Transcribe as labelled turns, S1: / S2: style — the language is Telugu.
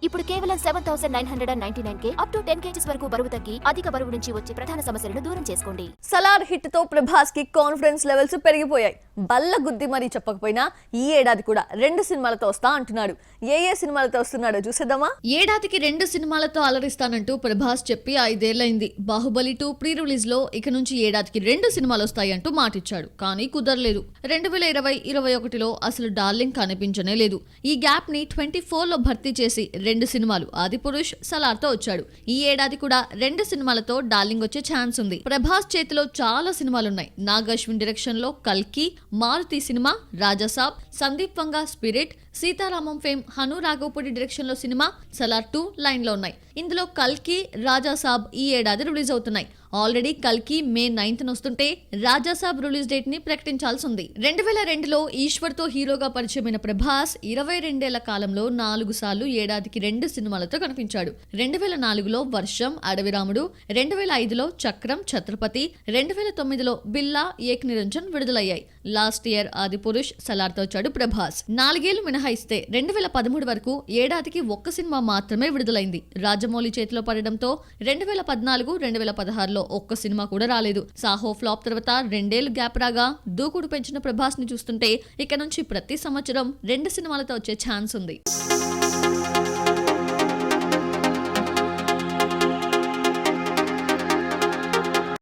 S1: ఇప్పుడు కేవలం 7,999K అప్ టు 10 kgs వరకు బరువు తగ్గి అధిక బరువు నుంచి వచ్చే ప్రధాన సమస్యలను దూరం చేసుకోండి.
S2: సలార్ హిట్ తో ప్రభాస్ కి కాన్ఫిడెన్స్ లెవెల్స్ పెరిగిపోయాయి. బల్ల గుద్ది మరీ చెప్పకపోయినా ఈ ఏడాది కూడా 2 సినిమాలతో వస్తా అంటున్నాడు. ఏ సినిమాలతో వస్తున్నాడో చూసేద్దామా?
S3: ఏడాదికి 2 సినిమాలతో అలరిస్తానంటూ ప్రభాస్ చెప్పి 5 ఏళ్లైంది. బాహుబలి 2 ప్రీ రిలీజ్ లో ఇక నుంచి ఏడాదికి 2 సినిమాలు వస్తాయంటూ మాటిచ్చాడు. కానీ కుదరలేదు. 2020-21లో అసలు డార్లింగ్ కనిపించనే లేదు. ఈ గ్యాప్ ని 24లో భర్తీ చేసి 2 సినిమాలు ఆదిపురుష్, సలార్ తో వచ్చాడు. ఈ ఏడాది కూడా 2 సినిమాలతో డార్లింగ్ వచ్చే ఛాన్స్ ఉంది. ప్రభాస్ చేతిలో చాలా సినిమాలున్నాయి. నాగ్ అశ్విన్ డైరెక్షన్ లో కల్కి, మారుతి సినిమా, Rajasaab, Sandeep Vanga Spirit, Sitaramam fame Hanu Raghavapudi direction లో సినిమా సలార్ 2 లైన్ లో ఉన్నాయి. ఇందులో కల్కి, రాజాసాబ్ ఈ ఏడాది రిలీజ్ అవుతున్నాయి. ఆల్రెడీ కల్కి మే 9th వస్తుంటే రాజాసాబ్ రిలీజ్ డేట్ ని ప్రకటించాల్సి ఉంది. 2002లో ఈశ్వర్ తో హీరోగా పరిచయమైన ప్రభాస్ 22 ఏళ్ల కాలంలో 4 సార్లు ఏడాదికి 2 సినిమాలతో కనిపించాడు. 2004లో వర్షం, అడవిరాముడు, 2005లో చక్రం, ఛత్రపతి, 2009లో బిల్లా, ఏక్ నిరంజన్ విడుదలయ్యాయి. లాస్ట్ ఇయర్ ఆదిపురుష్, సలార్ తో వచ్చాడు ప్రభాస్. 4 ఏళ్లు మినహాయిస్తే 2013 వరకు ఏడాదికి 1 సినిమా మాత్రమే విడుదలైంది. రాజమౌళి చేతిలో పడడంతో 2014, 2016లో ఒక్క సినిమా కూడా రాలేదు. సాహో ఫ్లాప్ తర్వాత 2 ఏళ్లు గ్యాప్ రాగా దూకుడు పెంచిన ప్రభాస్ ని చూస్తుంటే ఇక నుంచి ప్రతి సంవత్సరం 2 సినిమాలతో వచ్చే ఛాన్స్ ఉంది.